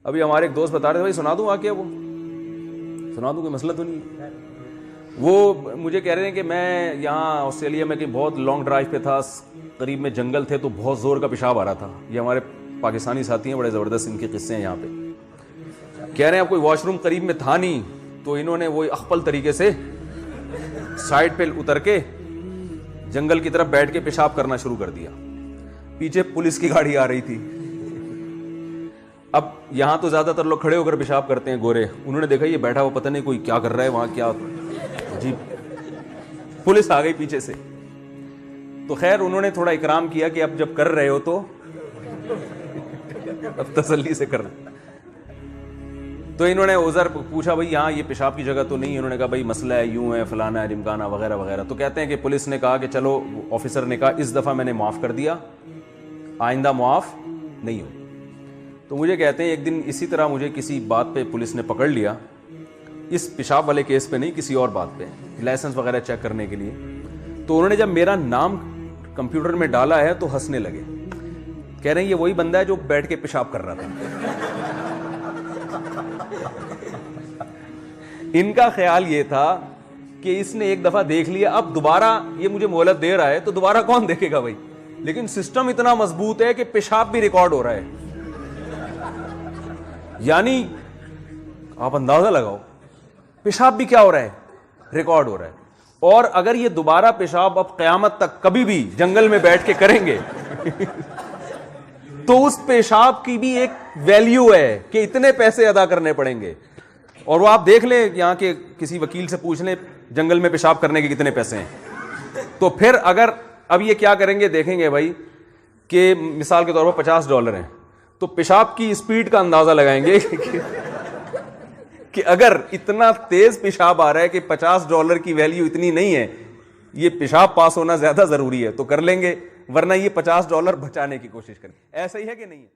अभी हमारे एक दोस्त बता रहे थे, भाई सुना दूँ आके, वो सुना दूँ, कोई मसला तो नहीं है। वो मुझे कह रहे हैं कि मैं यहाँ ऑस्ट्रेलिया में कहीं बहुत लॉन्ग ड्राइव पे था, करीब में जंगल थे, तो बहुत ज़ोर का पेशाब आ रहा था। ये हमारे पाकिस्तानी साथी हैं, बड़े ज़बरदस्त इनके किस्से हैं यहाँ पे। कह रहे हैं अब कोई वॉशरूम करीब में था नहीं, तो इन्होंने वही अख्पल तरीके से साइड पे उतर के जंगल की तरफ बैठ के पेशाब करना शुरू कर दिया। पीछे पुलिस की गाड़ी आ रही थी। अब यहां तो ज्यादातर लोग खड़े होकर पेशाब करते हैं गोरे, उन्होंने देखा ये बैठा हुआ पता नहीं कोई क्या कर रहा है वहां, क्या जी। पुलिस आ गई पीछे से, तो खैर उन्होंने थोड़ा इकराम किया कि अब जब कर रहे हो तो अब तसल्ली से करना। तो इन्होंने उज़र पूछा, भाई यहाँ ये पेशाब की जगह तो नहीं है? उन्होंने कहा भाई मसला है, यूं है, फलाना है, ढिमकाना वगैरह वगैरह। तो कहते हैं कि पुलिस ने कहा कि चलो, ऑफिसर ने कहा इस दफ़ा मैंने माफ़ कर दिया, आइंदा माफ़ नहीं हो। तो मुझे कहते हैं एक दिन इसी तरह मुझे किसी बात पे पुलिस ने पकड़ लिया, इस पेशाब वाले केस पे नहीं, किसी और बात पे, लाइसेंस वगैरह चेक करने के लिए। तो उन्होंने जब मेरा नाम कंप्यूटर में डाला है तो हंसने लगे, कह रहे हैं ये वही बंदा है जो बैठ के पेशाब कर रहा था। इनका ख्याल ये था कि इसने एक दफा देख लिया, अब दोबारा ये मुझे मोहलत दे रहा है तो दोबारा कौन देखेगा भाई। लेकिन सिस्टम इतना मजबूत है कि पेशाब भी रिकॉर्ड हो रहा है, यानी आप अंदाजा लगाओ पेशाब भी क्या हो रहा है, रिकॉर्ड हो रहा है। और अगर ये दोबारा पेशाब अब क़यामत तक कभी भी जंगल में बैठ के करेंगे तो उस पेशाब की भी एक वैल्यू है कि इतने पैसे अदा करने पड़ेंगे। और वो आप देख ले, यहां के किसी वकील से पूछ ले जंगल में पेशाब करने के कितने पैसे हैं। तो फिर अगर अब ये क्या करेंगे, देखेंगे भाई कि मिसाल के तौर पर $50 हैं, तो पेशाब की स्पीड का अंदाजा लगाएंगे कि अगर इतना तेज पेशाब आ रहा है कि $50 की वैल्यू इतनी नहीं है, ये पेशाब पास होना ज्यादा जरूरी है, तो कर लेंगे, वरना ये $50 बचाने की कोशिश करें। ऐसा ही है कि नहीं है?